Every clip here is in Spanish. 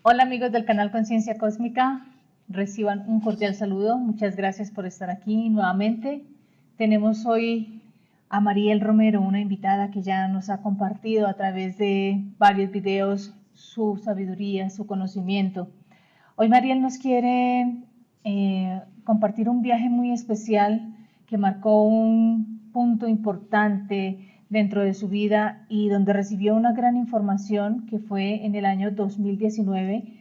Hola amigos del canal Conciencia Cósmica, reciban un cordial saludo, muchas gracias por estar aquí nuevamente. Tenemos hoy a Mariel Romero, una invitada que ya nos ha compartido a través de varios videos su sabiduría, su conocimiento. Hoy Mariel nos quiere compartir un viaje muy especial que marcó un punto importante dentro de su vida y donde recibió una gran información que fue en el año 2019.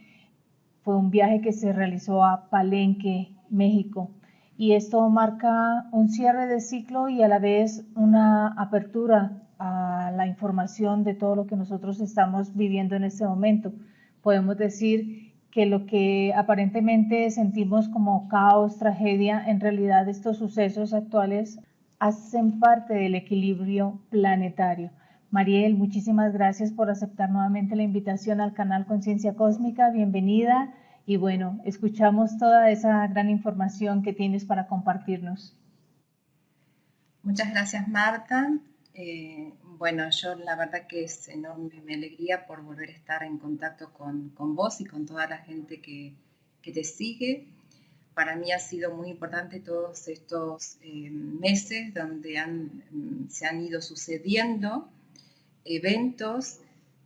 Fue un viaje que se realizó a Palenque, México. Y esto marca un cierre de ciclo y a la vez una apertura a la información de todo lo que nosotros estamos viviendo en este momento. Podemos decir que lo que aparentemente sentimos como caos, tragedia, en realidad estos sucesos actuales hacen parte del equilibrio planetario. Mariel, muchísimas gracias por aceptar nuevamente la invitación al canal Conciencia Cósmica. Bienvenida. Y bueno, escuchamos toda esa gran información que tienes para compartirnos. Muchas gracias, Marta. Bueno, yo la verdad que es enorme mi alegría por volver a estar en contacto con vos y con toda la gente que te sigue. Para mí ha sido muy importante todos estos meses donde se han ido sucediendo eventos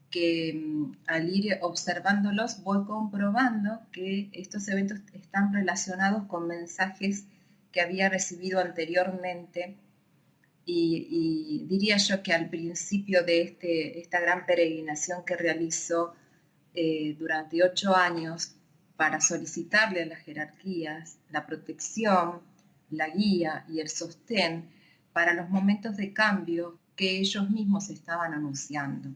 que al ir observándolos voy comprobando que estos eventos están relacionados con mensajes que había recibido anteriormente y diría yo que al principio de esta gran peregrinación que realizo durante 8 años para solicitarle a las jerarquías la protección, la guía y el sostén para los momentos de cambio que ellos mismos estaban anunciando.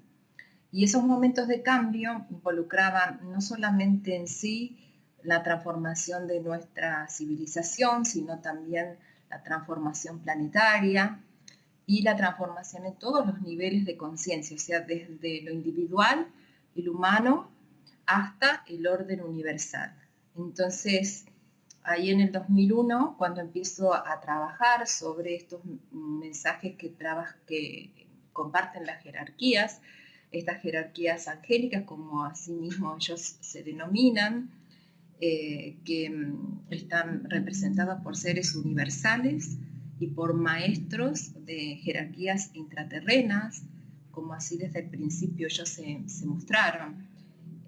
Y esos momentos de cambio involucraban no solamente en sí la transformación de nuestra civilización, sino también la transformación planetaria y la transformación en todos los niveles de conciencia, o sea, desde lo individual y lo humano hasta el orden universal. Entonces, ahí en el 2001, cuando empiezo a trabajar sobre estos mensajes que comparten las jerarquías, estas jerarquías angélicas, como así mismo ellos se denominan, que están representadas por seres universales y por maestros de jerarquías intraterrenas, como así desde el principio ellos se mostraron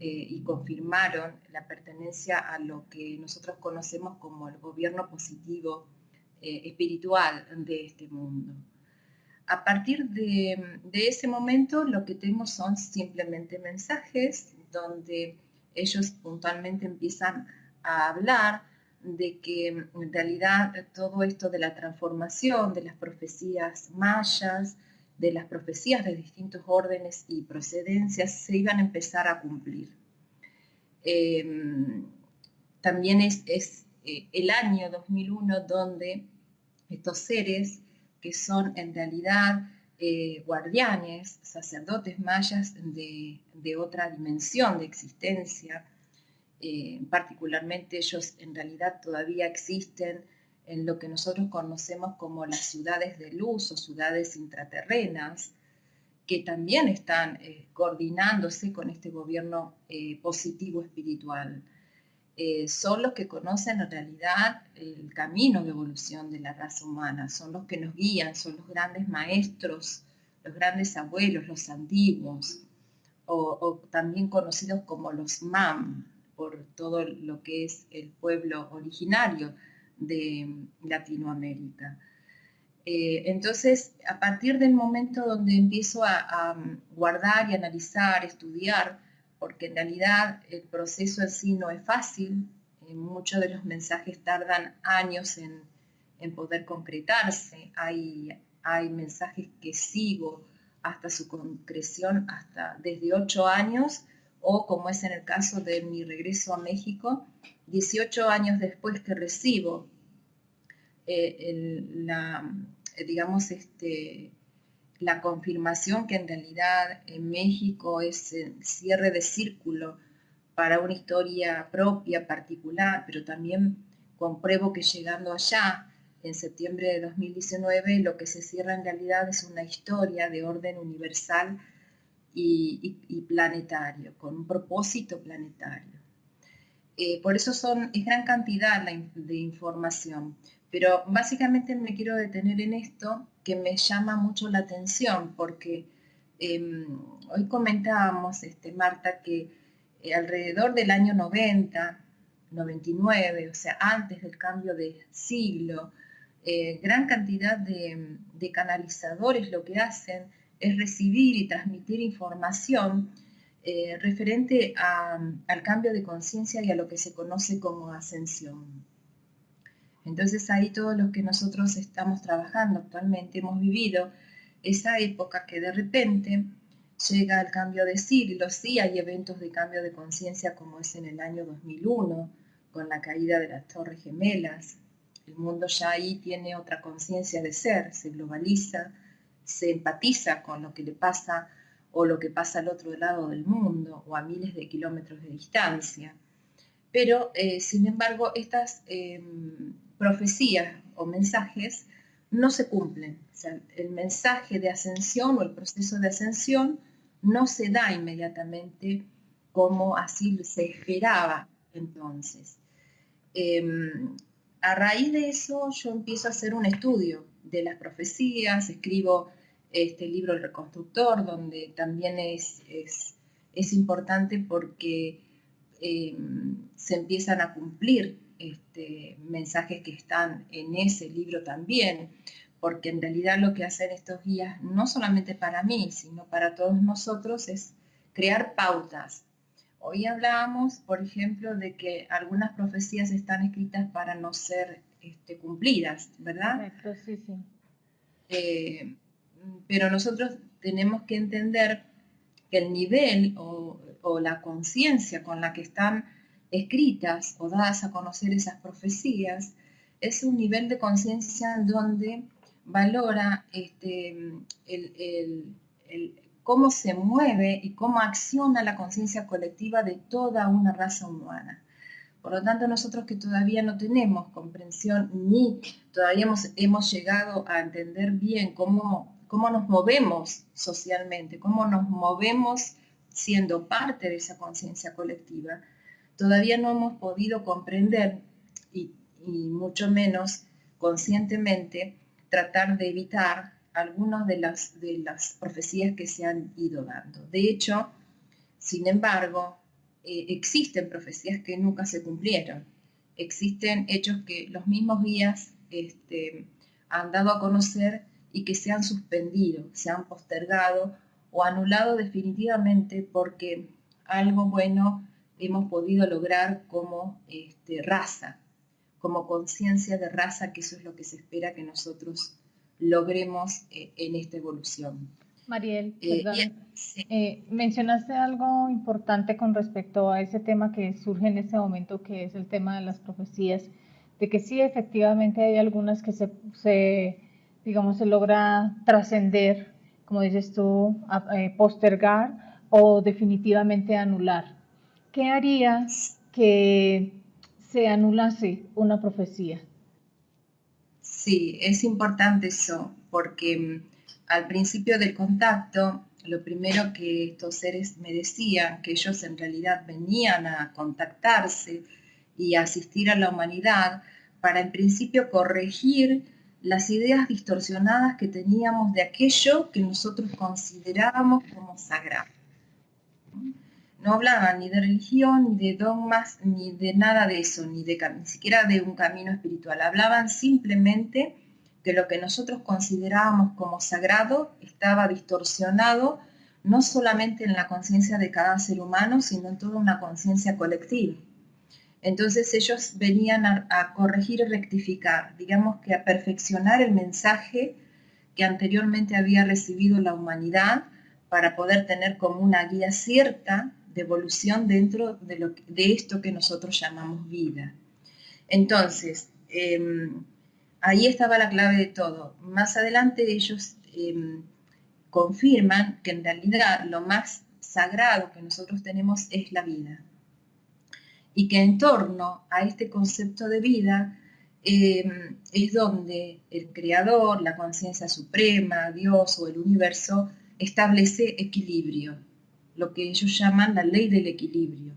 y confirmaron la pertenencia a lo que nosotros conocemos como el gobierno positivo espiritual de este mundo. A partir de ese momento lo que tenemos son simplemente mensajes donde ellos puntualmente empiezan a hablar de que en realidad todo esto de la transformación, de las profecías mayas, de las profecías de distintos órdenes y procedencias se iban a empezar a cumplir. También es el año 2001 donde estos seres que son en realidad guardianes, sacerdotes mayas de otra dimensión de existencia, particularmente ellos en realidad todavía existen en lo que nosotros conocemos como las ciudades de luz o ciudades intraterrenas, que también están coordinándose con este gobierno positivo espiritual. Son los que conocen en realidad el camino de evolución de la raza humana, son los que nos guían, son los grandes maestros, los grandes abuelos, los antiguos, o también conocidos como los MAM, por todo lo que es el pueblo originario de Latinoamérica. Entonces, a partir del momento donde empiezo a guardar y analizar, estudiar, porque en realidad el proceso en sí no es fácil, muchos de los mensajes tardan años en poder concretarse, hay mensajes que sigo hasta su concreción hasta desde 8 años, o como es en el caso de mi regreso a México, 18 años después que recibo digamos, la confirmación que en realidad en México es el cierre de círculo para una historia propia, particular, pero también compruebo que llegando allá, en septiembre de 2019, lo que se cierra en realidad es una historia de orden universal y planetario, con un propósito planetario. Por eso es gran cantidad de información, pero básicamente me quiero detener en esto que me llama mucho la atención, porque hoy comentábamos, Marta, que alrededor del año 90, 99, o sea, antes del cambio de siglo, gran cantidad de canalizadores lo que hacen es recibir y transmitir información referente al cambio de conciencia y a lo que se conoce como ascensión. Entonces ahí todos los que nosotros estamos trabajando actualmente hemos vivido esa época que de repente llega el cambio de siglo. Sí hay eventos de cambio de conciencia como es en el año 2001, con la caída de las Torres Gemelas. El mundo ya ahí tiene otra conciencia de ser, se globaliza, se empatiza con lo que le pasa o lo que pasa al otro lado del mundo o a miles de kilómetros de distancia. Pero, sin embargo, estas profecías o mensajes no se cumplen. O sea, el mensaje de ascensión o el proceso de ascensión no se da inmediatamente como así se esperaba entonces. A raíz de eso yo empiezo a hacer un estudio de las profecías, escribo este libro El Reconstructor, donde también es importante porque se empiezan a cumplir mensajes que están en ese libro también, porque en realidad lo que hacen estos guías, no solamente para mí, sino para todos nosotros, es crear pautas. Hoy hablábamos, por ejemplo, de que algunas profecías están escritas para no ser cumplidas, ¿verdad? Correcto, sí, sí. Pero nosotros tenemos que entender que el nivel o la conciencia con la que están escritas o dadas a conocer esas profecías es un nivel de conciencia donde valora cómo se mueve y cómo acciona la conciencia colectiva de toda una raza humana. Por lo tanto, nosotros que todavía no tenemos comprensión ni todavía hemos llegado a entender bien cómo nos movemos socialmente, cómo nos movemos siendo parte de esa conciencia colectiva, todavía no hemos podido comprender y mucho menos conscientemente tratar de evitar algunas de las profecías que se han ido dando. De hecho, sin embargo, existen profecías que nunca se cumplieron. Existen hechos que los mismos guías han dado a conocer y que se han suspendido, se han postergado o anulado definitivamente porque algo bueno hemos podido lograr como raza, como conciencia de raza, que eso es lo que se espera que nosotros logremos en esta evolución. Mariel, perdón, mencionaste algo importante con respecto a ese tema que surge en este momento, que es el tema de las profecías, de que sí, efectivamente hay algunas que digamos, se logra trascender, como dices tú, postergar o definitivamente anular. ¿Qué haría que se anulase una profecía? Sí, es importante eso, porque al principio del contacto, lo primero que estos seres me decían, que ellos en realidad venían a contactarse y a asistir a la humanidad para en principio corregir las ideas distorsionadas que teníamos de aquello que nosotros considerábamos como sagrado. No hablaban ni de religión, ni de dogmas, ni de nada de eso, ni siquiera de un camino espiritual. Hablaban simplemente que lo que nosotros considerábamos como sagrado estaba distorsionado, no solamente en la conciencia de cada ser humano, sino en toda una conciencia colectiva. Entonces ellos venían a corregir y rectificar, digamos que a perfeccionar el mensaje que anteriormente había recibido la humanidad para poder tener como una guía cierta de evolución dentro de esto que nosotros llamamos vida. Entonces, ahí estaba la clave de todo. Más adelante ellos confirman que en realidad lo más sagrado que nosotros tenemos es la vida. Y que en torno a este concepto de vida es donde el Creador, la conciencia suprema, Dios o el universo, establece equilibrio, lo que ellos llaman la ley del equilibrio,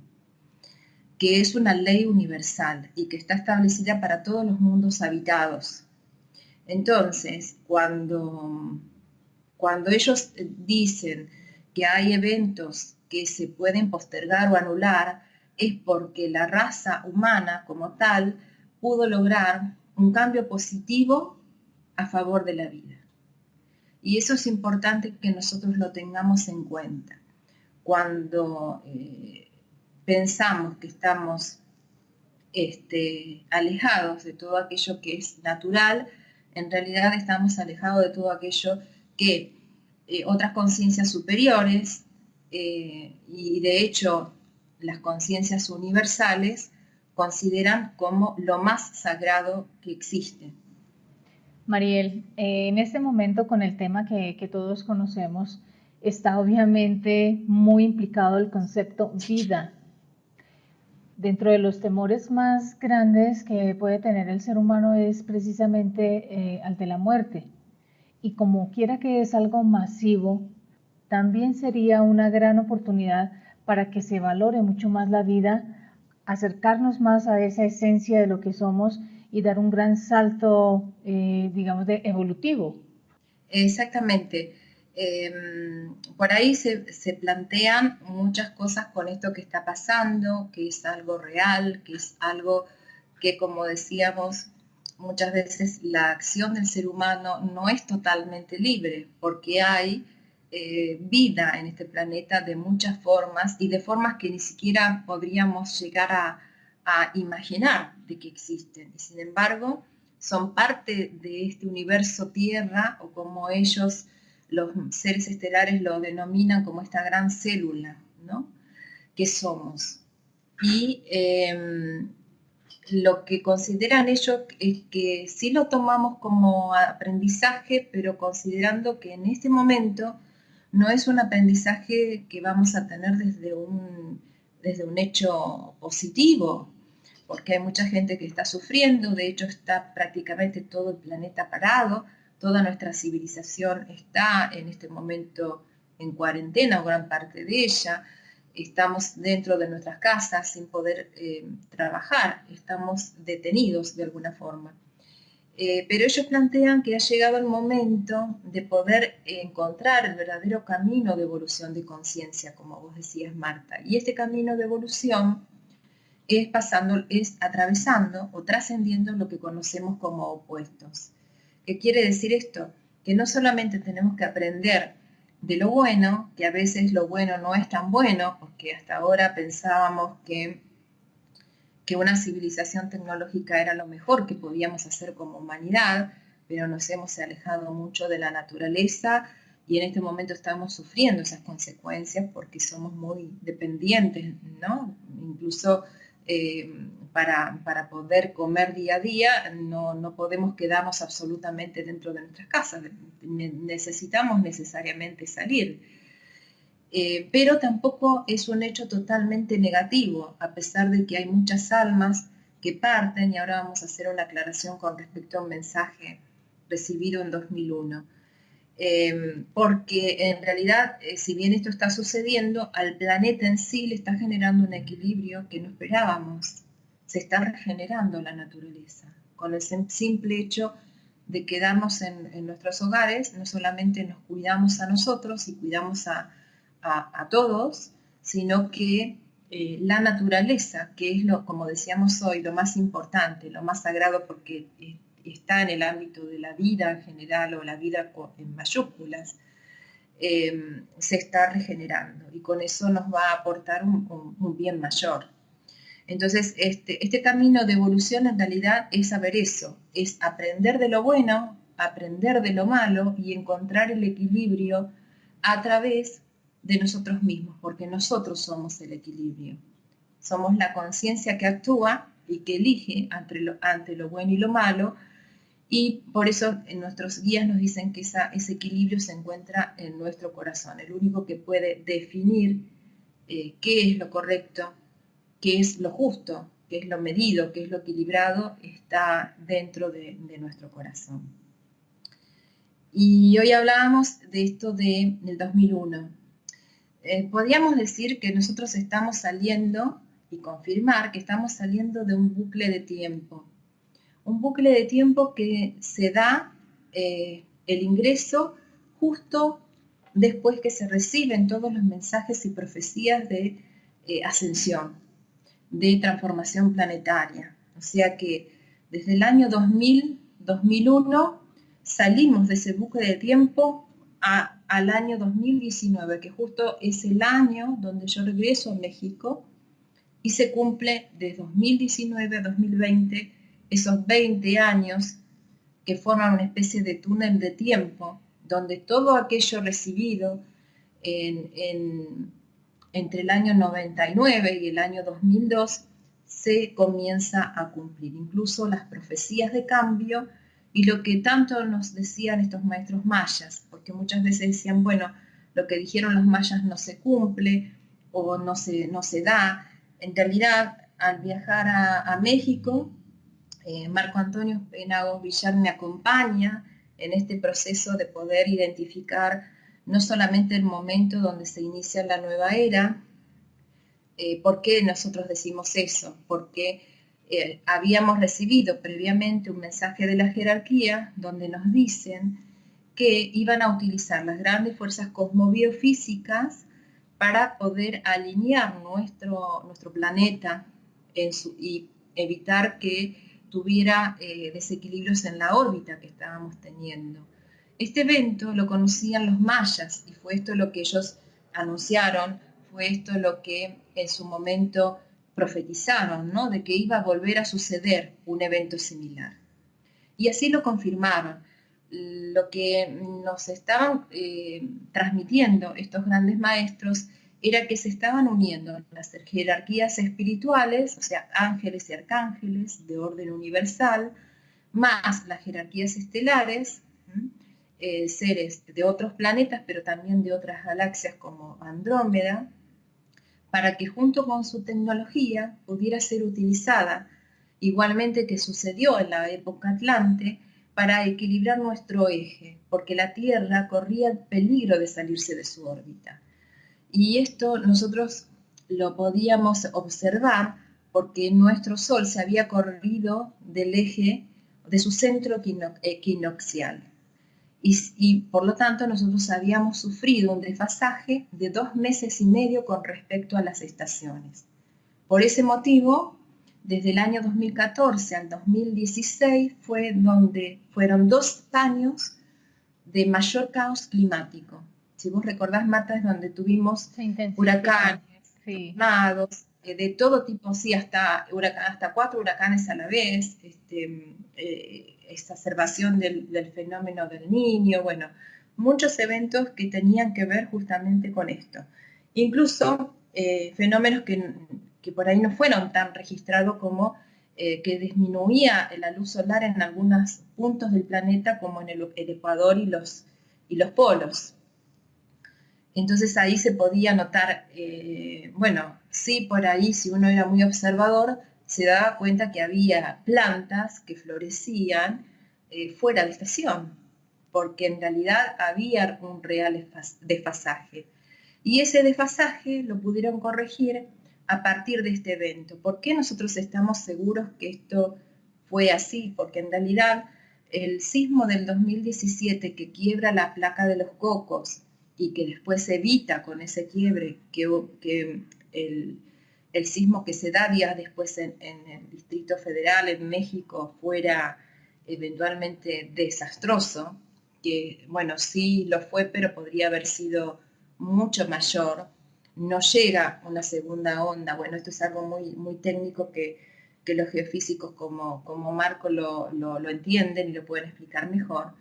que es una ley universal y que está establecida para todos los mundos habitados. Entonces, cuando ellos dicen que hay eventos que se pueden postergar o anular, es porque la raza humana como tal pudo lograr un cambio positivo a favor de la vida. Y eso es importante que nosotros lo tengamos en cuenta. Cuando pensamos que estamos alejados de todo aquello que es natural, en realidad estamos alejados de todo aquello que otras conciencias superiores y de hecho las conciencias universales consideran como lo más sagrado que existe. Mariel, en este momento con el tema que todos conocemos, está obviamente muy implicado el concepto vida. Dentro de los temores más grandes que puede tener el ser humano es precisamente al de la muerte. Y como quiera que es algo masivo, también sería una gran oportunidad para que se valore mucho más la vida, acercarnos más a esa esencia de lo que somos y dar un gran salto, digamos, evolutivo. Exactamente. Por ahí se plantean muchas cosas con esto que está pasando, que es algo real, que es algo que, como decíamos, muchas veces la acción del ser humano no es totalmente libre, porque hay vida en este planeta de muchas formas y de formas que ni siquiera podríamos llegar a imaginar de que existen. Y sin embargo, son parte de este universo Tierra, o como ellos, los seres estelares, lo denominan como esta gran célula, ¿no? Que somos. Y lo que consideran ellos es que sí lo tomamos como aprendizaje, pero considerando que en este momento no es un aprendizaje que vamos a tener desde un hecho positivo, porque hay mucha gente que está sufriendo, de hecho está prácticamente todo el planeta parado, toda nuestra civilización está en este momento en cuarentena, o gran parte de ella, estamos dentro de nuestras casas sin poder trabajar, estamos detenidos de alguna forma. Pero ellos plantean que ha llegado el momento de poder encontrar el verdadero camino de evolución de conciencia, como vos decías, Marta. Y este camino de evolución es atravesando o trascendiendo lo que conocemos como opuestos. ¿Qué quiere decir esto? Que no solamente tenemos que aprender de lo bueno, que a veces lo bueno no es tan bueno, porque hasta ahora pensábamos que una civilización tecnológica era lo mejor que podíamos hacer como humanidad, pero nos hemos alejado mucho de la naturaleza y en este momento estamos sufriendo esas consecuencias porque somos muy dependientes, ¿no? Incluso para poder comer día a día no podemos quedarnos absolutamente dentro de nuestras casas, necesitamos necesariamente salir. Pero tampoco es un hecho totalmente negativo, a pesar de que hay muchas almas que parten, y ahora vamos a hacer una aclaración con respecto a un mensaje recibido en 2001. Porque en realidad, si bien esto está sucediendo, al planeta en sí le está generando un equilibrio que no esperábamos. Se está regenerando la naturaleza. Con el simple hecho de quedarnos en nuestros hogares, no solamente nos cuidamos a nosotros y cuidamos a todos, sino que la naturaleza, que es como decíamos hoy, lo más importante, lo más sagrado, porque está en el ámbito de la vida en general o la vida en mayúsculas, se está regenerando y con eso nos va a aportar un bien mayor. Entonces, este camino de evolución en realidad es saber eso, es aprender de lo bueno, aprender de lo malo y encontrar el equilibrio a través de nosotros mismos, porque nosotros somos el equilibrio. Somos la conciencia que actúa y que elige ante lo bueno y lo malo, y por eso nuestros guías nos dicen que ese equilibrio se encuentra en nuestro corazón, el único que puede definir qué es lo correcto, qué es lo justo, qué es lo medido, qué es lo equilibrado, está dentro de nuestro corazón. Y hoy hablábamos de esto del 2001. Podríamos decir que nosotros estamos saliendo, y confirmar que estamos saliendo de un bucle de tiempo. Un bucle de tiempo que se da el ingreso justo después que se reciben todos los mensajes y profecías de ascensión, de transformación planetaria. O sea que desde el año 2000, 2001 salimos de ese bucle de tiempo al año 2019, que justo es el año donde yo regreso a México y se cumple de 2019 a 2020 esos 20 años que forman una especie de túnel de tiempo, donde todo aquello recibido entre el año 99 y el año 2002 se comienza a cumplir, incluso las profecías de cambio y lo que tanto nos decían estos maestros mayas, porque muchas veces decían, bueno, lo que dijeron los mayas no se cumple o no se da. En realidad, al viajar a México, Marco Antonio Penagos Villar me acompaña en este proceso de poder identificar no solamente el momento donde se inicia la nueva era. ¿Por qué nosotros decimos eso? Porque habíamos recibido previamente un mensaje de la jerarquía donde nos dicen que iban a utilizar las grandes fuerzas cosmobiofísicas para poder alinear nuestro planeta y evitar que tuviera desequilibrios en la órbita que estábamos teniendo. Este evento lo conocían los mayas y fue esto lo que ellos anunciaron, fue esto lo que en su momento profetizaron, ¿no? De que iba a volver a suceder un evento similar. Y así lo confirmaron. Lo que nos estaban transmitiendo estos grandes maestros era que se estaban uniendo las jerarquías espirituales, o sea, ángeles y arcángeles de orden universal, más las jerarquías estelares, seres de otros planetas, pero también de otras galaxias como Andrómeda, para que junto con su tecnología pudiera ser utilizada, igualmente que sucedió en la época Atlante, para equilibrar nuestro eje, porque la Tierra corría el peligro de salirse de su órbita. Y esto nosotros lo podíamos observar porque nuestro Sol se había corrido del eje de su centro equinoccial. Y por lo tanto nosotros habíamos sufrido un desfasaje de 2 meses y medio con respecto a las estaciones. Por ese motivo, desde el año 2014 al 2016 fueron 2 años de mayor caos climático. Si vos recordás, Marta, es donde tuvimos huracanes, tornados, de todo tipo, sí, hasta 4 huracanes a la vez, exacerbación del fenómeno del Niño, bueno, muchos eventos que tenían que ver justamente con esto. Incluso fenómenos que por ahí no fueron tan registrados como que disminuía la luz solar en algunos puntos del planeta, como en el Ecuador y los polos. Entonces ahí se podía notar, bueno, sí, por ahí, si uno era muy observador, se daba cuenta que había plantas que florecían fuera de estación, porque en realidad había un real desfasaje. Y ese desfasaje lo pudieron corregir a partir de este evento. ¿Por qué nosotros estamos seguros que esto fue así? Porque en realidad el sismo del 2017 que quiebra la placa de los Cocos y que después se evita con ese quiebre que el sismo que se da días después en el Distrito Federal, en México, fuera eventualmente desastroso, que bueno, sí lo fue, pero podría haber sido mucho mayor, no llega una segunda onda. Bueno, esto es algo muy, muy técnico que los geofísicos como Marco lo entienden y lo pueden explicar mejor.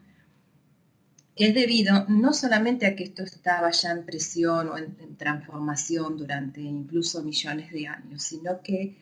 Es debido no solamente a que esto estaba ya en presión o en transformación durante incluso millones de años, sino que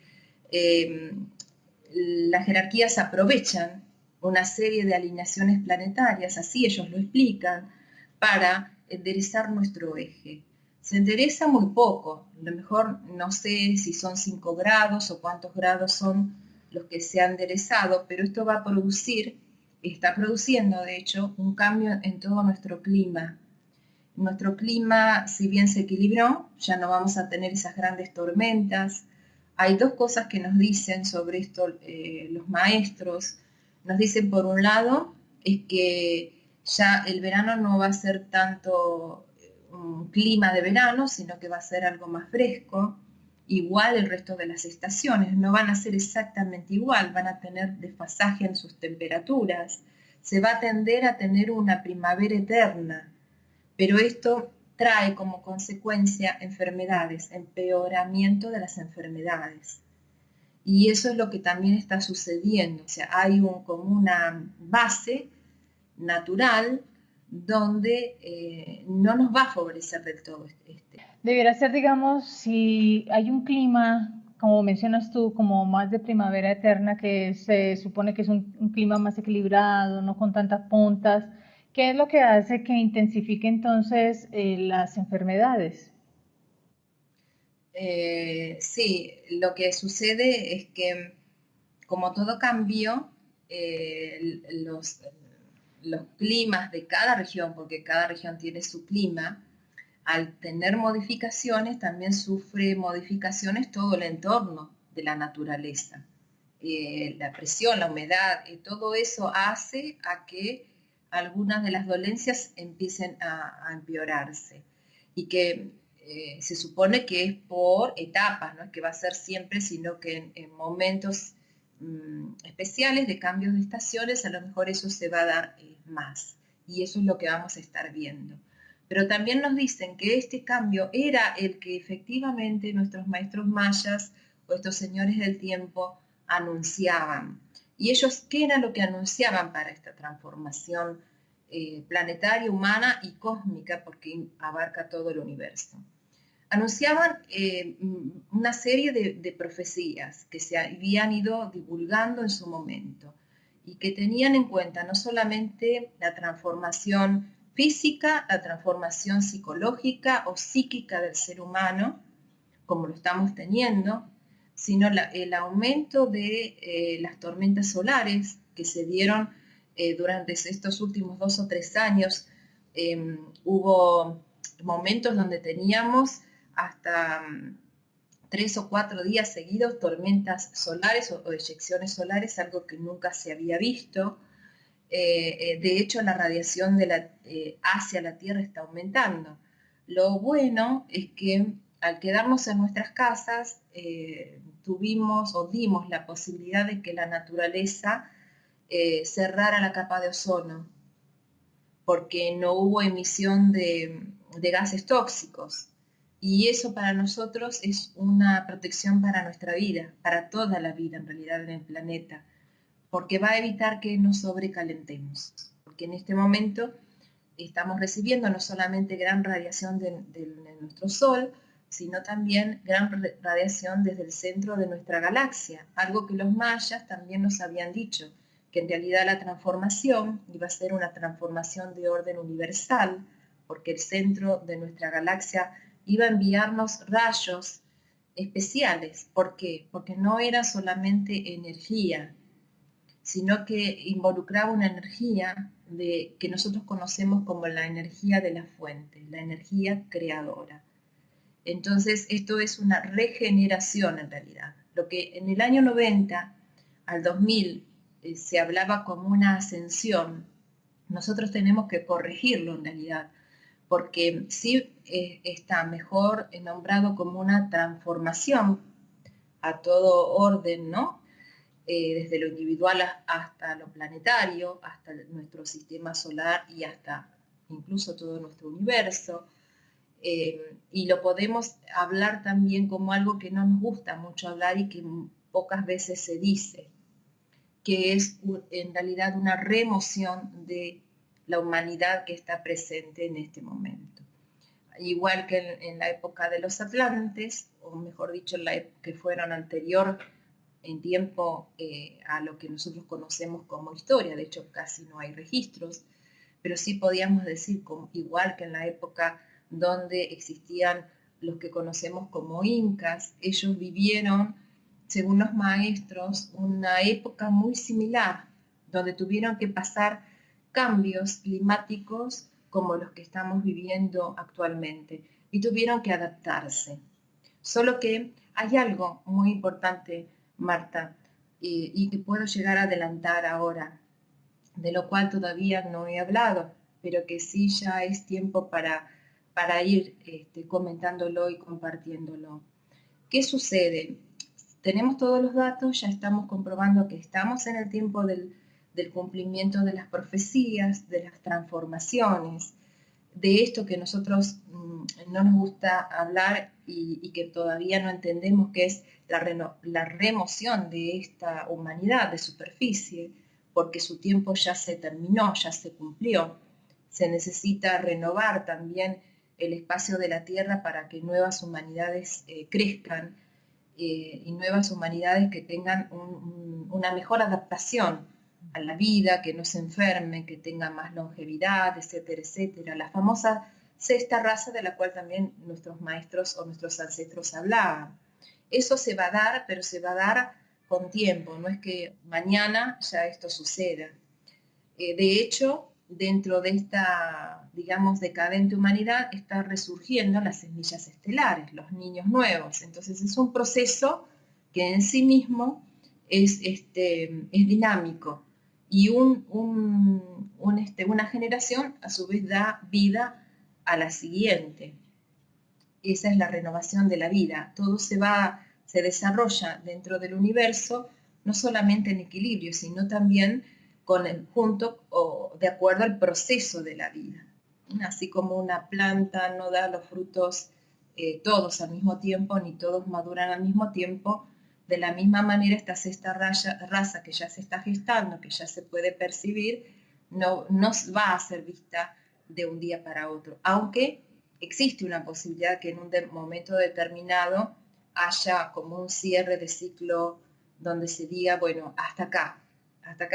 las jerarquías aprovechan una serie de alineaciones planetarias, así ellos lo explican, para enderezar nuestro eje. Se endereza muy poco, a lo mejor no sé si son 5 grados o cuántos grados son los que se han enderezado, pero esto va a producir está produciendo, de hecho, un cambio en todo nuestro clima. Nuestro clima, si bien se equilibró, ya no vamos a tener esas grandes tormentas. Hay dos cosas que nos dicen sobre esto los maestros. Nos dicen, por un lado, es que ya el verano no va a ser tanto un clima de verano, sino que va a ser algo más fresco. Igual el resto de las estaciones no van a ser exactamente igual, van a tener desfasaje en sus temperaturas. Se va a tender a tener una primavera eterna, pero esto trae como consecuencia enfermedades, empeoramiento de las enfermedades. Y eso es lo que también está sucediendo. O sea, hay como una base natural donde no nos va a favorecer del todo este. Debería ser, digamos, si hay un clima, como mencionas tú, como más de primavera eterna, que se supone que es un clima más equilibrado, no con tantas puntas, ¿qué es lo que hace que intensifique entonces las enfermedades? Sí, lo que sucede es que como todo cambio, los climas de cada región, porque cada región tiene su clima, al tener modificaciones también sufre modificaciones todo el entorno de la naturaleza. La presión, la humedad, todo eso hace a que algunas de las dolencias empiecen a empeorarse y que se supone que es por etapas, no es que va a ser siempre, sino que en momentos especiales de cambios de estaciones a lo mejor eso se va a dar más y eso es lo que vamos a estar viendo. Pero también nos dicen que este cambio era el que efectivamente nuestros maestros mayas o estos señores del tiempo anunciaban. ¿Y ellos qué era lo que anunciaban para esta transformación planetaria, humana y cósmica, porque abarca todo el universo? Anunciaban una serie de profecías que se habían ido divulgando en su momento y que tenían en cuenta no solamente la transformación física, la transformación psicológica o psíquica del ser humano, como lo estamos teniendo, sino el aumento de las tormentas solares que se dieron durante estos últimos 2 o 3 años. Hubo momentos donde teníamos hasta 3 o 4 días seguidos tormentas solares o eyecciones solares, algo que nunca se había visto. De hecho, la radiación hacia la Tierra está aumentando. Lo bueno es que al quedarnos en nuestras casas, tuvimos o dimos la posibilidad de que la naturaleza cerrara la capa de ozono, porque no hubo emisión de gases tóxicos. Y eso para nosotros es una protección para nuestra vida, para toda la vida en realidad en el planeta, porque va a evitar que nos sobrecalentemos. Porque en este momento estamos recibiendo no solamente gran radiación de nuestro Sol, sino también gran radiación desde el centro de nuestra galaxia, algo que los mayas también nos habían dicho, que en realidad la transformación iba a ser una transformación de orden universal, porque el centro de nuestra galaxia iba a enviarnos rayos especiales. ¿Por qué? Porque no era solamente energía, sino que involucraba una energía que nosotros conocemos como la energía de la fuente, la energía creadora. Entonces, esto es una regeneración en realidad. Lo que en el año 90 al 2000 se hablaba como una ascensión, nosotros tenemos que corregirlo en realidad, porque sí está mejor nombrado como una transformación a todo orden, ¿no? Desde lo individual hasta lo planetario, hasta nuestro sistema solar y hasta incluso todo nuestro universo. Y lo podemos hablar también como algo que no nos gusta mucho hablar y que pocas veces se dice, que es en realidad una remoción de la humanidad que está presente en este momento. Igual que en la época de los Atlantes, o mejor dicho, en la que fueron anterior en tiempo a lo que nosotros conocemos como historia, de hecho casi no hay registros, pero sí podíamos decir, igual que en la época donde existían los que conocemos como incas, ellos vivieron, según los maestros, una época muy similar, donde tuvieron que pasar cambios climáticos como los que estamos viviendo actualmente y tuvieron que adaptarse. Solo que hay algo muy importante, Marta, y que puedo llegar a adelantar ahora, de lo cual todavía no he hablado, pero que sí ya es tiempo para ir comentándolo y compartiéndolo. ¿Qué sucede? Tenemos todos los datos, ya estamos comprobando que estamos en el tiempo del cumplimiento de las profecías, de las transformaciones, de esto que nosotros no nos gusta hablar y que todavía no entendemos, que es la remoción de esta humanidad de superficie, porque su tiempo ya se terminó, ya se cumplió. Se necesita renovar también el espacio de la Tierra para que nuevas humanidades crezcan y nuevas humanidades que tengan una mejor adaptación a la vida, que no se enfermen, que tengan más longevidad, etcétera, etcétera. La famosa sexta raza de la cual también nuestros maestros o nuestros ancestros hablaban. Eso se va a dar, pero se va a dar con tiempo, no es que mañana ya esto suceda. De hecho, dentro de esta, digamos, decadente humanidad, están resurgiendo las semillas estelares, los niños nuevos. Entonces es un proceso que en sí mismo es dinámico y una generación a su vez da vida a la siguiente. Esa es la renovación de la vida. Todo se desarrolla dentro del universo, no solamente en equilibrio, sino también junto o de acuerdo al proceso de la vida. Así como una planta no da los frutos todos al mismo tiempo, ni todos maduran al mismo tiempo, de la misma manera esta sexta raza que ya se está gestando, que ya se puede percibir, no va a ser vista de un día para otro, aunque existe una posibilidad que en un momento determinado haya como un cierre de ciclo donde se diga, bueno, hasta acá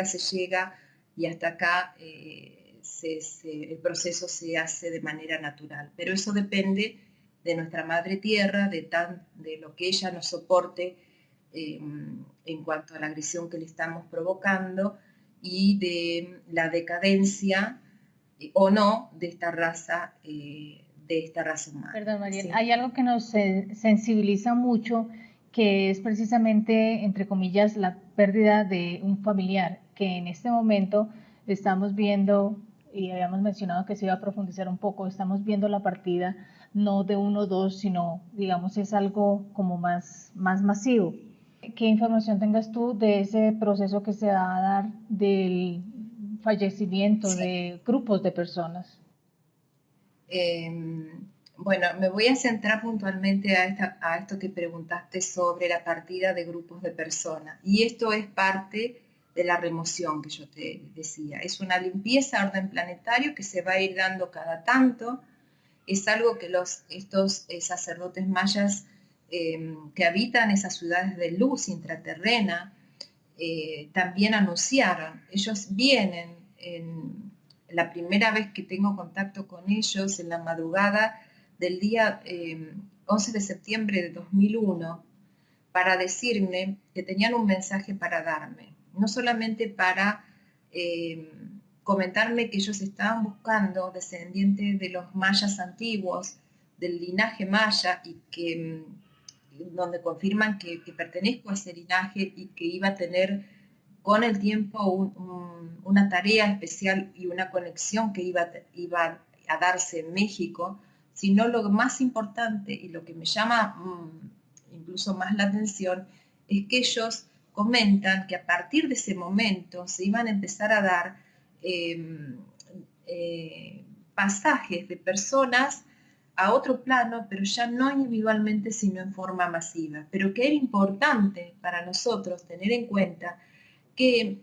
se llega y hasta acá el proceso se hace de manera natural. Pero eso depende de nuestra madre tierra, de lo que ella nos soporte en cuanto a la agresión que le estamos provocando y de la decadencia o no de esta raza humana. Perdón, Mariel, ¿sí? Hay algo que nos sensibiliza mucho, que es precisamente, entre comillas, la pérdida de un familiar, que en este momento estamos viendo, y habíamos mencionado que se iba a profundizar un poco, estamos viendo la partida no de uno o dos, sino, digamos, es algo como más masivo. ¿Qué información tengas tú de ese proceso que se va a dar del fallecimiento de grupos de personas? Bueno, me voy a centrar puntualmente a esto que preguntaste sobre la partida de grupos de personas. Y esto es parte de la remoción que yo te decía. Es una limpieza a orden planetario que se va a ir dando cada tanto. Es algo que estos sacerdotes mayas que habitan esas ciudades de luz intraterrena también anunciaron. Ellos vienen la primera vez que tengo contacto con ellos, en la madrugada del día 11 de septiembre de 2001, para decirme que tenían un mensaje para darme. No solamente para comentarme que ellos estaban buscando descendientes de los mayas antiguos, del linaje maya, y que donde confirman que pertenezco a ese linaje y que iba a tener con el tiempo una tarea especial y una conexión que iba a darse en México, sino lo más importante y lo que me llama incluso más la atención es que ellos comentan que a partir de ese momento se iban a empezar a dar pasajes de personas a otro plano, pero ya no individualmente, sino en forma masiva. Pero que era importante para nosotros tener en cuenta que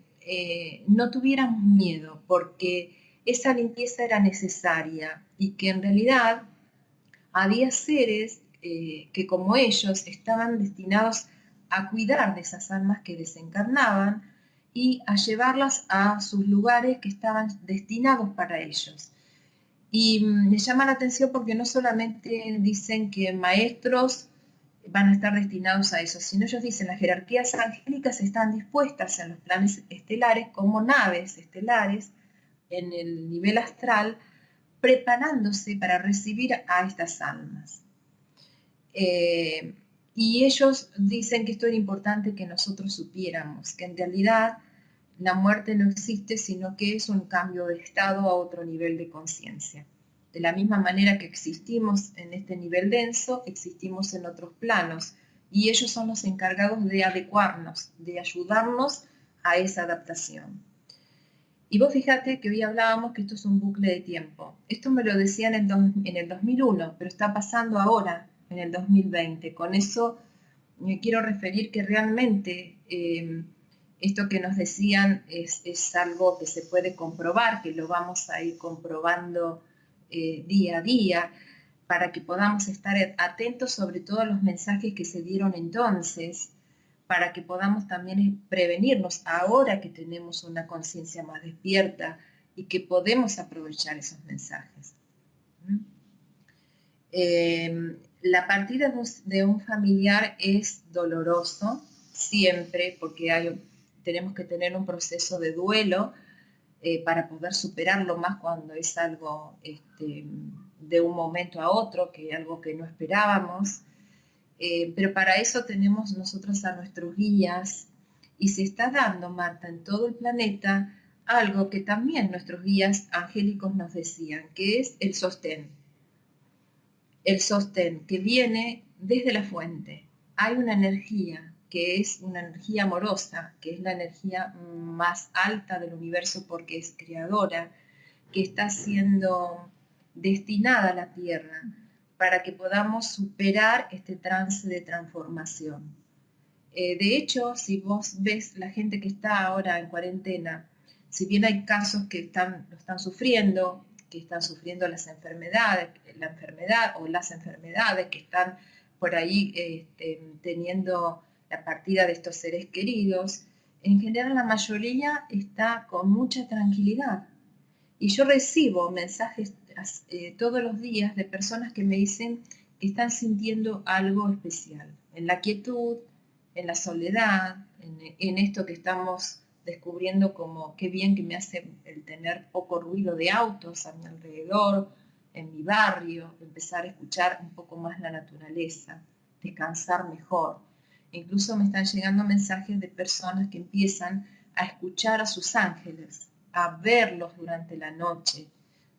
no tuviéramos miedo, porque esa limpieza era necesaria y que en realidad había seres que como ellos estaban destinados a cuidar de esas almas que desencarnaban y a llevarlas a sus lugares que estaban destinados para ellos. Y me llama la atención porque no solamente dicen que maestros van a estar destinados a eso, sino ellos dicen las jerarquías angélicas están dispuestas en los planes estelares como naves estelares en el nivel astral, preparándose para recibir a estas almas. Y ellos dicen que esto era importante que nosotros supiéramos, que en realidad la muerte no existe, sino que es un cambio de estado a otro nivel de conciencia. De la misma manera que existimos en este nivel denso, existimos en otros planos, y ellos son los encargados de adecuarnos, de ayudarnos a esa adaptación. Y vos fíjate que hoy hablábamos que esto es un bucle de tiempo. Esto me lo decían en el 2001, pero está pasando ahora, en el 2020. Con eso me quiero referir que realmente esto que nos decían es algo que se puede comprobar, que lo vamos a ir comprobando día a día, para que podamos estar atentos sobre todo a los mensajes que se dieron entonces, para que podamos también prevenirnos ahora que tenemos una conciencia más despierta y que podemos aprovechar esos mensajes. La partida de un familiar es doloroso siempre, porque tenemos que tener un proceso de duelo para poder superarlo, más cuando es algo de un momento a otro, que algo que no esperábamos. Pero para eso tenemos nosotros a nuestros guías, y se está dando, Marta, en todo el planeta algo que también nuestros guías angélicos nos decían, que es el sostén. El sostén que viene desde la fuente. Hay una energía que es una energía amorosa, que es la energía más alta del universo porque es creadora, que está siendo destinada a la Tierra para que podamos superar este trance de transformación. De hecho, si vos ves la gente que está ahora en cuarentena, si bien hay casos que lo están sufriendo, que están sufriendo la enfermedad o las enfermedades, que están por ahí teniendo la partida de estos seres queridos, en general la mayoría está con mucha tranquilidad. Y yo recibo mensajes todos los días de personas que me dicen que están sintiendo algo especial, en la quietud, en la soledad, en esto que estamos descubriendo como qué bien que me hace el tener poco ruido de autos a mi alrededor, en mi barrio, empezar a escuchar un poco más la naturaleza, descansar mejor. Incluso me están llegando mensajes de personas que empiezan a escuchar a sus ángeles, a verlos durante la noche.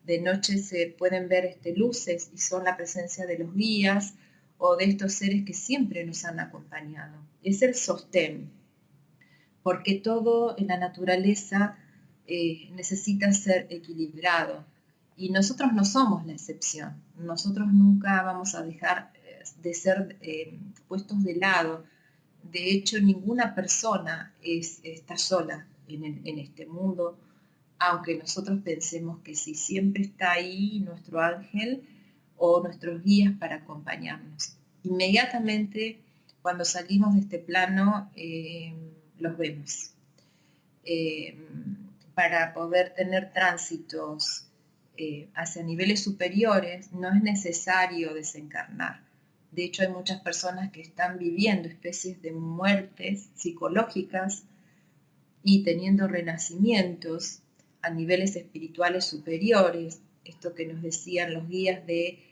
De noche se pueden ver luces y son la presencia de los guías o de estos seres que siempre nos han acompañado. Es el sostén, porque todo en la naturaleza necesita ser equilibrado y nosotros no somos la excepción. Nosotros nunca vamos a dejar de ser puestos de lado. De hecho, ninguna persona está sola en este mundo, aunque nosotros pensemos que sí, siempre está ahí nuestro ángel o nuestros guías para acompañarnos. Inmediatamente, cuando salimos de este plano, los vemos. Para poder tener tránsitos hacia niveles superiores, no es necesario desencarnar. De hecho, hay muchas personas que están viviendo especies de muertes psicológicas y teniendo renacimientos a niveles espirituales superiores. Esto que nos decían los guías de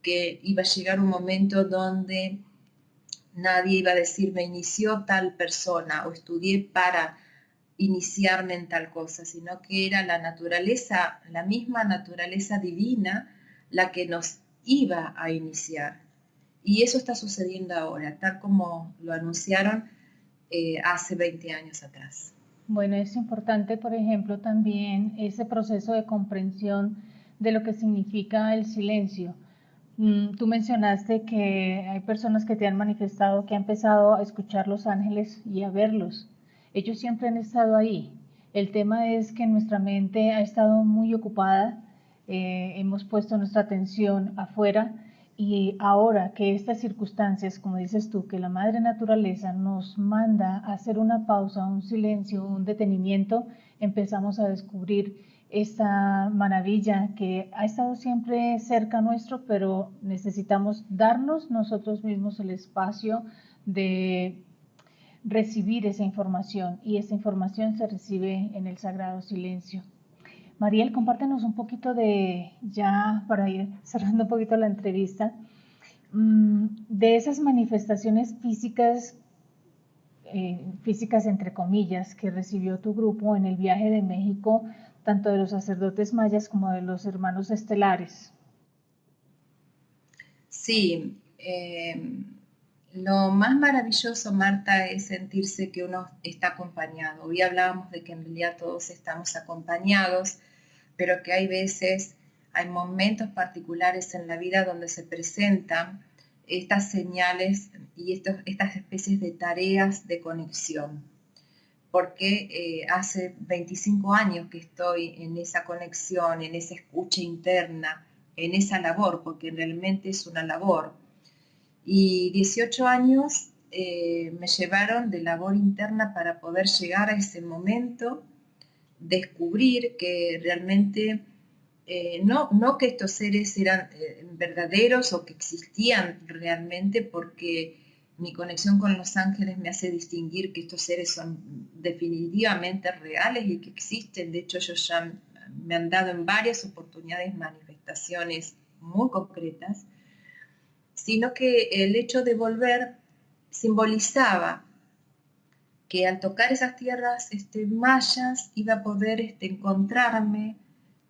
que iba a llegar un momento donde nadie iba a decir me inició tal persona o estudié para iniciarme en tal cosa, sino que era la naturaleza, la misma naturaleza divina la que nos iba a iniciar. Y eso está sucediendo ahora, tal como lo anunciaron hace 20 años atrás. Bueno, es importante, por ejemplo, también ese proceso de comprensión de lo que significa el silencio. Tú mencionaste que hay personas que te han manifestado que han empezado a escuchar los ángeles y a verlos. Ellos siempre han estado ahí. El tema es que nuestra mente ha estado muy ocupada, hemos puesto nuestra atención afuera y ahora que estas circunstancias, como dices tú, que la madre naturaleza nos manda a hacer una pausa, un silencio, un detenimiento, empezamos a descubrir esta maravilla que ha estado siempre cerca nuestro, pero necesitamos darnos nosotros mismos el espacio de recibir esa información, y esa información se recibe en el sagrado silencio. Mariel, compártenos un poquito ya para ir cerrando un poquito la entrevista, de esas manifestaciones físicas entre comillas, que recibió tu grupo en el viaje de México, tanto de los sacerdotes mayas como de los hermanos estelares. Sí, lo más maravilloso, Marta, es sentirse que uno está acompañado. Hoy hablábamos de que en realidad todos estamos acompañados, pero que hay veces, hay momentos particulares en la vida donde se presentan estas señales y estas especies de tareas de conexión. Porque hace 25 años que estoy en esa conexión, en esa escucha interna, en esa labor, porque realmente es una labor. Y 18 años me llevaron de labor interna para poder llegar a ese momento, descubrir que realmente no que estos seres eran verdaderos o que existían realmente, porque mi conexión con los ángeles me hace distinguir que estos seres son definitivamente reales y que existen. De hecho, ellos ya me han dado en varias oportunidades manifestaciones muy concretas, sino que el hecho de volver simbolizaba que al tocar esas tierras mayas iba a poder encontrarme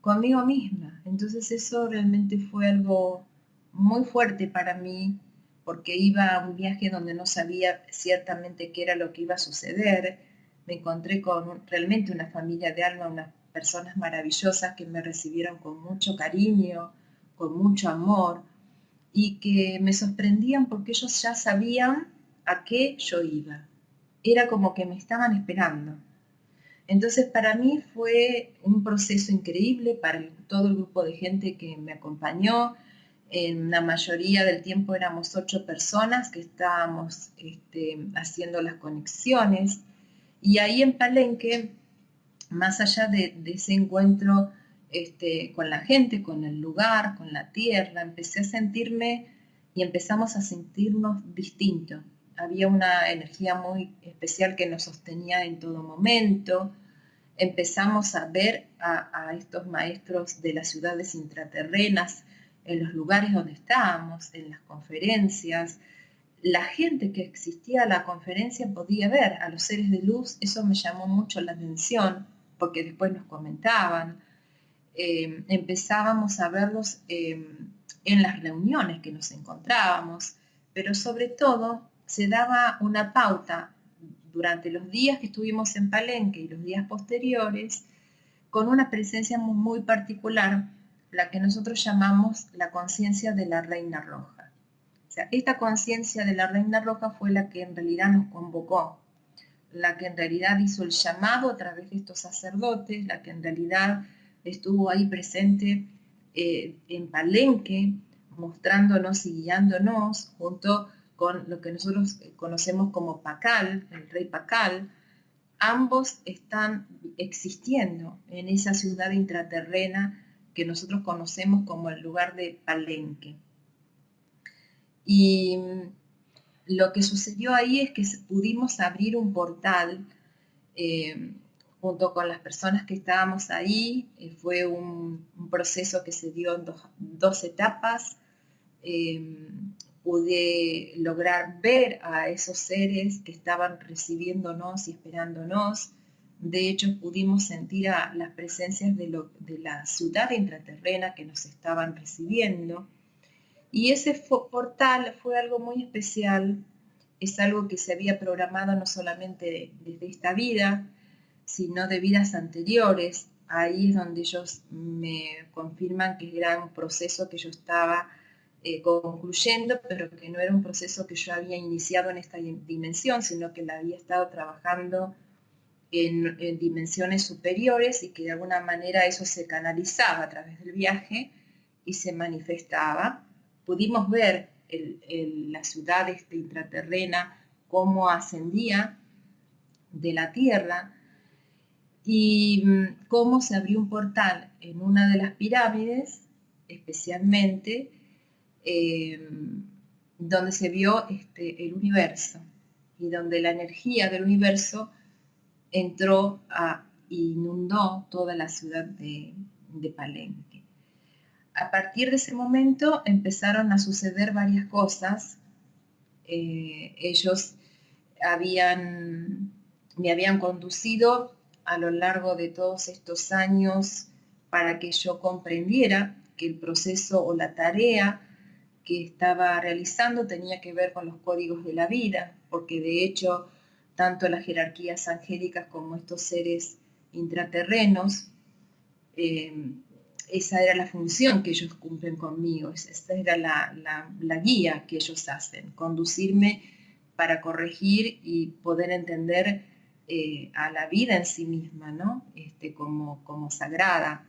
conmigo misma. Entonces eso realmente fue algo muy fuerte para mí, porque iba a un viaje donde no sabía ciertamente qué era lo que iba a suceder. Me encontré con realmente una familia de alma, unas personas maravillosas que me recibieron con mucho cariño, con mucho amor, y que me sorprendían porque ellos ya sabían a qué yo iba. Era como que me estaban esperando. Entonces para mí fue un proceso increíble, para todo el grupo de gente que me acompañó. En la mayoría del tiempo éramos 8 personas que estábamos haciendo las conexiones. Y ahí en Palenque, más allá de ese encuentro con la gente, con el lugar, con la tierra, empecé a sentirme y empezamos a sentirnos distintos. Había una energía muy especial que nos sostenía en todo momento. Empezamos a ver a estos maestros de las ciudades intraterrenas en los lugares donde estábamos, en las conferencias. La gente que existía en la conferencia podía ver a los seres de luz. Eso me llamó mucho la atención, porque después nos comentaban. Empezábamos a verlos en las reuniones que nos encontrábamos, pero sobre todo se daba una pauta durante los días que estuvimos en Palenque y los días posteriores, con una presencia muy particular, la que nosotros llamamos la conciencia de la Reina Roja. O sea, esta conciencia de la Reina Roja fue la que en realidad nos convocó, la que en realidad hizo el llamado a través de estos sacerdotes, la que en realidad estuvo ahí presente en Palenque, mostrándonos y guiándonos, junto con lo que nosotros conocemos como Pacal, el rey Pacal. Ambos están existiendo en esa ciudad intraterrena que nosotros conocemos como el lugar de Palenque. Y lo que sucedió ahí es que pudimos abrir un portal junto con las personas que estábamos ahí. Fue un proceso que se dio en dos etapas. Pude lograr ver a esos seres que estaban recibiéndonos y esperándonos. De hecho, pudimos sentir a las presencias de la ciudad intraterrena que nos estaban recibiendo. Y ese portal fue algo muy especial. Es algo que se había programado no solamente desde esta vida, sino de vidas anteriores. Ahí es donde ellos me confirman que era un proceso que yo estaba concluyendo, pero que no era un proceso que yo había iniciado en esta dimensión, sino que la había estado trabajando en dimensiones superiores, y que de alguna manera eso se canalizaba a través del viaje y se manifestaba. Pudimos ver la ciudad intraterrena, cómo ascendía de la tierra, y cómo se abrió un portal en una de las pirámides, especialmente, donde se vio el universo y donde la energía del universo entró inundó toda la ciudad de Palenque. A partir de ese momento empezaron a suceder varias cosas. Ellos me habían conducido a lo largo de todos estos años para que yo comprendiera que el proceso o la tarea que estaba realizando tenía que ver con los códigos de la vida, porque de hecho tanto las jerarquías angélicas como estos seres intraterrenos, esa era la función que ellos cumplen conmigo, esa era la guía que ellos hacen, conducirme para corregir y poder entender a la vida en sí misma, ¿no? Como sagrada,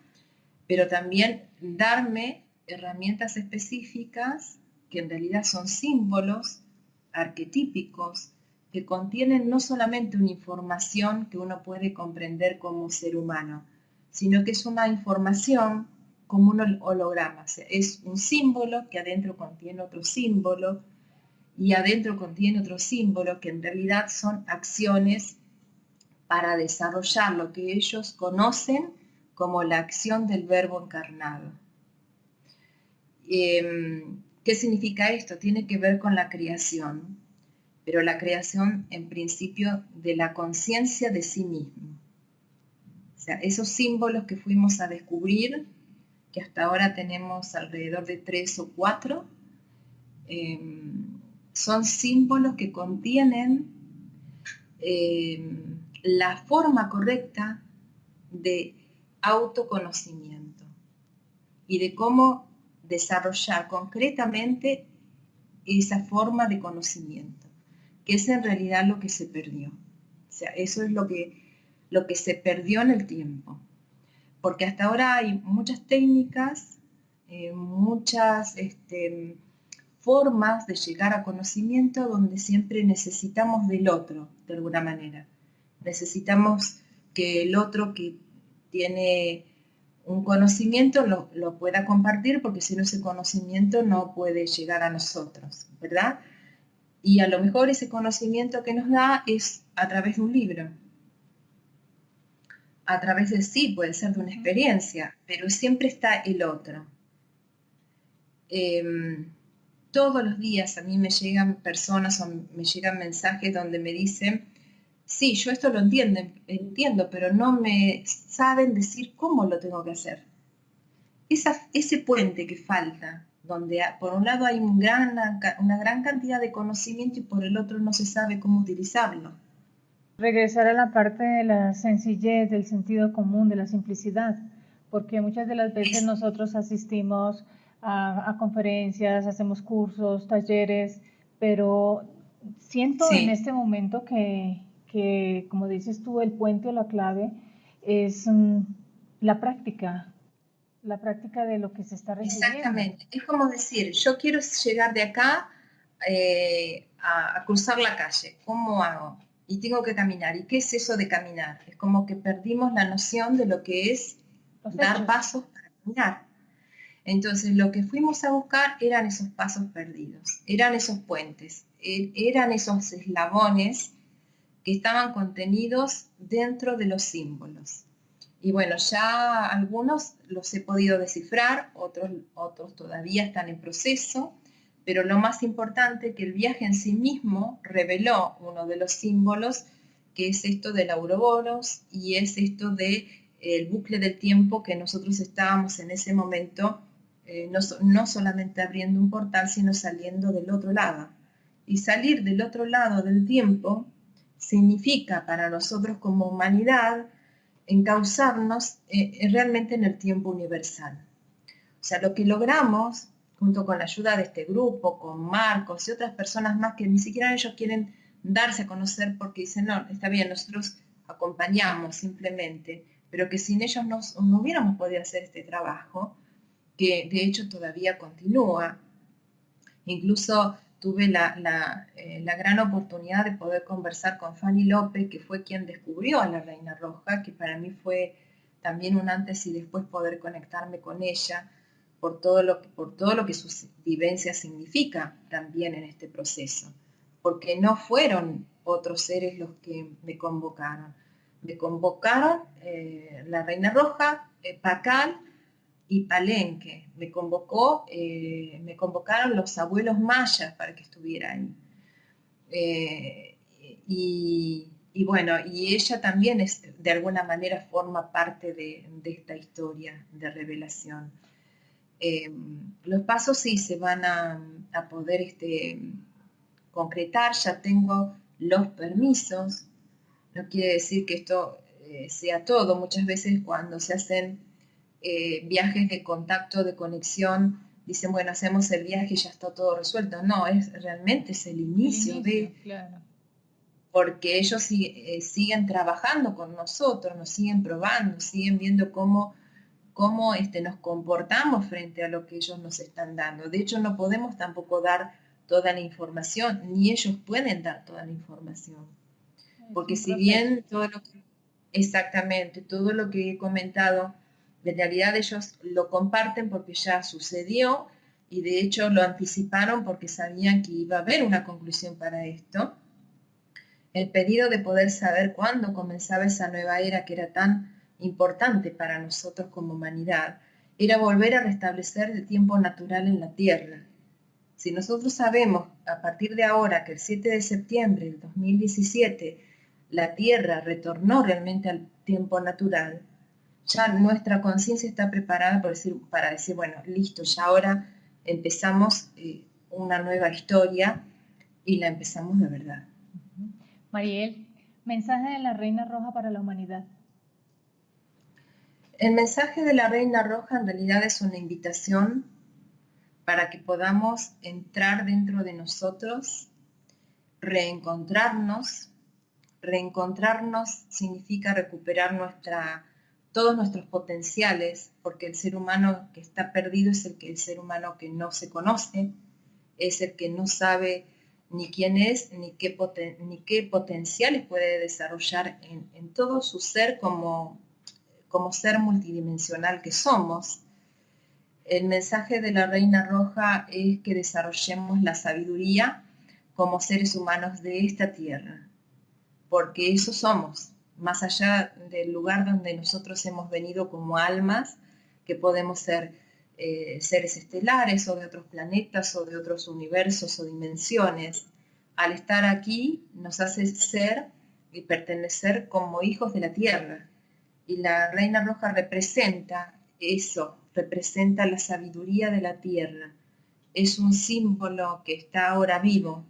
pero también darme herramientas específicas que en realidad son símbolos arquetípicos que contienen no solamente una información que uno puede comprender como ser humano, sino que es una información como un holograma. O sea, es un símbolo que adentro contiene otro símbolo y adentro contiene otro símbolo que en realidad son acciones para desarrollar lo que ellos conocen como la acción del verbo encarnado. ¿Qué significa esto? Tiene que ver con la creación, pero la creación en principio de la conciencia de sí mismo. O sea, esos símbolos que fuimos a descubrir, que hasta ahora tenemos alrededor de 3 o 4, son símbolos que contienen la forma correcta de autoconocimiento y de cómo desarrollar concretamente esa forma de conocimiento, que es en realidad lo que se perdió. O sea, eso es lo que se perdió en el tiempo. Porque hasta ahora hay muchas técnicas, muchas formas de llegar a conocimiento donde siempre necesitamos del otro, de alguna manera. Necesitamos que el otro que tiene un conocimiento lo pueda compartir, porque si no, ese conocimiento no puede llegar a nosotros, ¿verdad? Y a lo mejor ese conocimiento que nos da es a través de un libro, a través de sí, puede ser de una experiencia, pero siempre está el otro. Todos los días a mí me llegan personas o me llegan mensajes donde me dicen, sí, yo esto lo entiendo, pero no me saben decir cómo lo tengo que hacer. Ese puente que falta, donde por un lado hay una gran cantidad de conocimiento y por el otro no se sabe cómo utilizarlo. Regresar a la parte de la sencillez, del sentido común, de la simplicidad, porque muchas de las veces nosotros asistimos a conferencias, hacemos cursos, talleres, pero siento en este momento que, como dices tú, el puente o la clave es la práctica de lo que se está recibiendo. Exactamente, es como decir, yo quiero llegar de acá a cruzar la calle, ¿cómo hago? Y tengo que caminar. ¿Y qué es eso de caminar? Es como que perdimos la noción de lo que es dar pasos para caminar. Entonces, lo que fuimos a buscar eran esos pasos perdidos, eran esos puentes, eran esos eslabones que estaban contenidos dentro de los símbolos. Y bueno, ya algunos los he podido descifrar, otros todavía están en proceso, pero lo más importante es que el viaje en sí mismo reveló uno de los símbolos, que es esto del Ouroboros y es esto del bucle del tiempo, que nosotros estábamos en ese momento no solamente abriendo un portal, sino saliendo del otro lado. Y salir del otro lado del tiempo significa para nosotros como humanidad encauzarnos realmente en el tiempo universal. O sea, lo que logramos, junto con la ayuda de este grupo, con Marcos y otras personas más que ni siquiera ellos quieren darse a conocer porque dicen, no, está bien, nosotros acompañamos simplemente, pero que sin ellos no hubiéramos podido hacer este trabajo, que de hecho todavía continúa. Incluso tuve la gran oportunidad de poder conversar con Fanny López, que fue quien descubrió a la Reina Roja, que para mí fue también un antes y después poder conectarme con ella por todo lo que su vivencia significa también en este proceso, porque no fueron otros seres los que me convocaron. Me convocaron la Reina Roja, Pacal y Palenque. Me convocaron los abuelos mayas para que estuviera ahí. Y bueno, y ella también de alguna manera forma parte de esta historia de revelación. Los pasos sí se van a poder concretar, ya tengo los permisos, no quiere decir que esto sea todo, muchas veces cuando se hacen viajes de contacto, de conexión, dicen, bueno, hacemos el viaje y ya está todo resuelto. No, realmente es el inicio claro. Porque ellos siguen trabajando con nosotros, nos siguen probando, siguen viendo cómo nos comportamos frente a lo que ellos nos están dando. De hecho, no podemos tampoco dar toda la información, ni ellos pueden dar toda la información. Porque si bien exactamente, todo lo que he comentado, en realidad ellos lo comparten porque ya sucedió y de hecho lo anticiparon porque sabían que iba a haber una conclusión para esto. El pedido de poder saber cuándo comenzaba esa nueva era que era tan importante para nosotros como humanidad, era volver a restablecer el tiempo natural en la Tierra. Si nosotros sabemos a partir de ahora que el 7 de septiembre del 2017 la Tierra retornó realmente al tiempo natural, ya nuestra conciencia está preparada para decir, bueno, listo, ya ahora empezamos una nueva historia y la empezamos de verdad. Mariel, mensaje de la Reina Roja para la humanidad. El mensaje de la Reina Roja en realidad es una invitación para que podamos entrar dentro de nosotros, reencontrarnos. Reencontrarnos significa recuperar todos nuestros potenciales, porque el ser humano que está perdido es el ser humano que no se conoce, es el que no sabe ni quién es, ni qué potenciales puede desarrollar en todo su ser como ser multidimensional que somos. El mensaje de la Reina Roja es que desarrollemos la sabiduría como seres humanos de esta tierra, porque eso somos, más allá del lugar donde nosotros hemos venido como almas, que podemos ser seres estelares o de otros planetas o de otros universos o dimensiones. Al estar aquí nos hace ser y pertenecer como hijos de la Tierra. Y la Reina Roja representa eso, representa la sabiduría de la Tierra. Es un símbolo que está ahora vivo,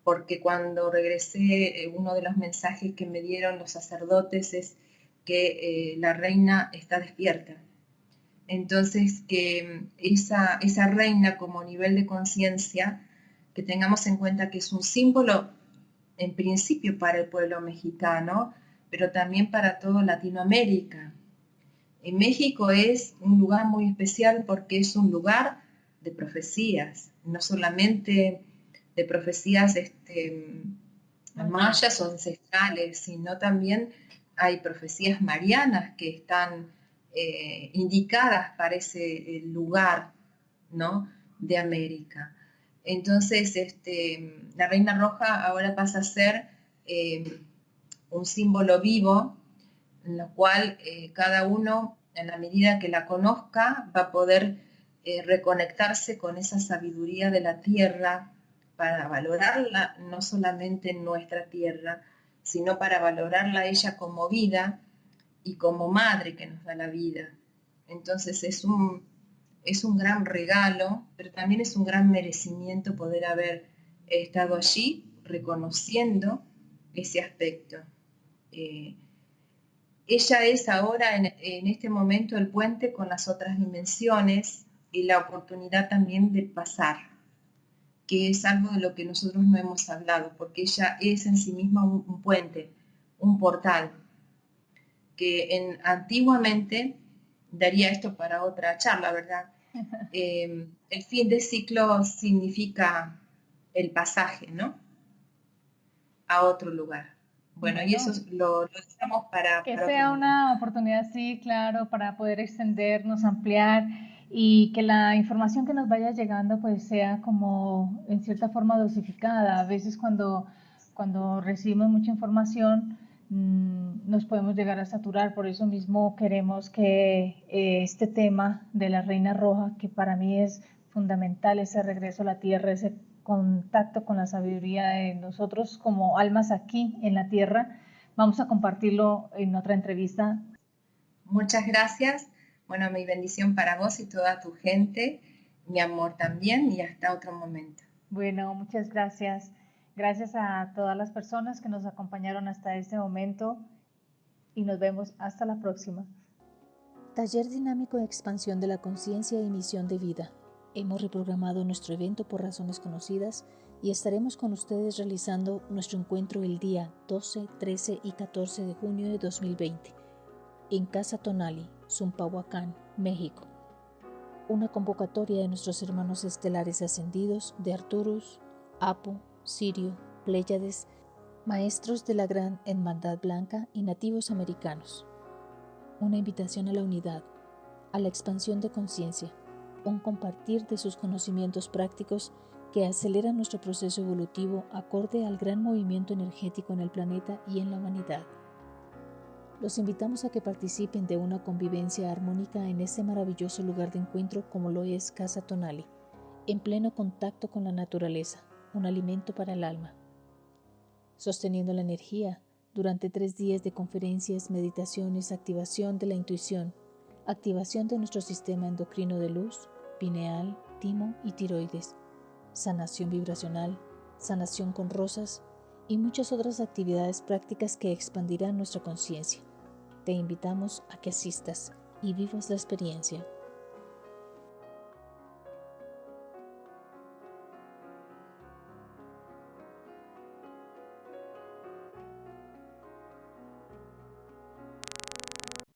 porque cuando regresé, uno de los mensajes que me dieron los sacerdotes es que la reina está despierta. Entonces, que esa reina como nivel de conciencia, que tengamos en cuenta que es un símbolo en principio para el pueblo mexicano, pero también para toda Latinoamérica. En México es un lugar muy especial porque es un lugar de profecías, no solamente de profecías mayas o ancestrales, sino también hay profecías marianas que están indicadas para ese lugar, ¿no?, de América. Entonces, la Reina Roja ahora pasa a ser un símbolo vivo, en lo cual cada uno, en la medida que la conozca, va a poder reconectarse con esa sabiduría de la tierra para valorarla no solamente en nuestra tierra, sino para valorarla a ella como vida y como madre que nos da la vida. Entonces es un gran regalo, pero también es un gran merecimiento poder haber estado allí reconociendo ese aspecto. Ella es ahora, en este momento, el puente con las otras dimensiones y la oportunidad también de pasar, que es algo de lo que nosotros no hemos hablado, porque ella es en sí misma un puente, un portal, que antiguamente, daría esto para otra charla, ¿verdad? El fin de ciclo significa el pasaje, ¿no? A otro lugar. Bueno, y eso lo dejamos para que otro sea momento. una oportunidad, sí, claro, para poder extendernos, ampliar y que la información que nos vaya llegando pues sea como en cierta forma dosificada. A veces cuando recibimos mucha información nos podemos llegar a saturar, por eso mismo queremos que este tema de la Reina Roja, que para mí es fundamental, ese regreso a la tierra, ese contacto con la sabiduría de nosotros como almas aquí en la tierra, vamos a compartirlo en otra entrevista. Muchas gracias. Bueno, mi bendición para vos y toda tu gente, mi amor también y hasta otro momento. Bueno, muchas gracias. Gracias a todas las personas que nos acompañaron hasta este momento y nos vemos hasta la próxima. Taller dinámico de expansión de la conciencia y misión de vida. Hemos reprogramado nuestro evento por razones conocidas y estaremos con ustedes realizando nuestro encuentro el día 12, 13 y 14 de junio de 2020 en Casa Tonali, Zumpahuacán, México. Una convocatoria de nuestros hermanos estelares ascendidos de Arturus, Apo, Sirio, Pléyades, maestros de la Gran Hermandad Blanca y nativos americanos. Una invitación a la unidad, a la expansión de conciencia, un compartir de sus conocimientos prácticos que aceleran nuestro proceso evolutivo acorde al gran movimiento energético en el planeta y en la humanidad. Los invitamos a que participen de una convivencia armónica en este maravilloso lugar de encuentro como lo es Casa Tonali, en pleno contacto con la naturaleza, un alimento para el alma. Sosteniendo la energía, durante 3 días de conferencias, meditaciones, activación de la intuición, activación de nuestro sistema endocrino de luz, pineal, timo y tiroides, sanación vibracional, sanación con rosas y muchas otras actividades prácticas que expandirán nuestra conciencia. Te invitamos a que asistas y vivas la experiencia.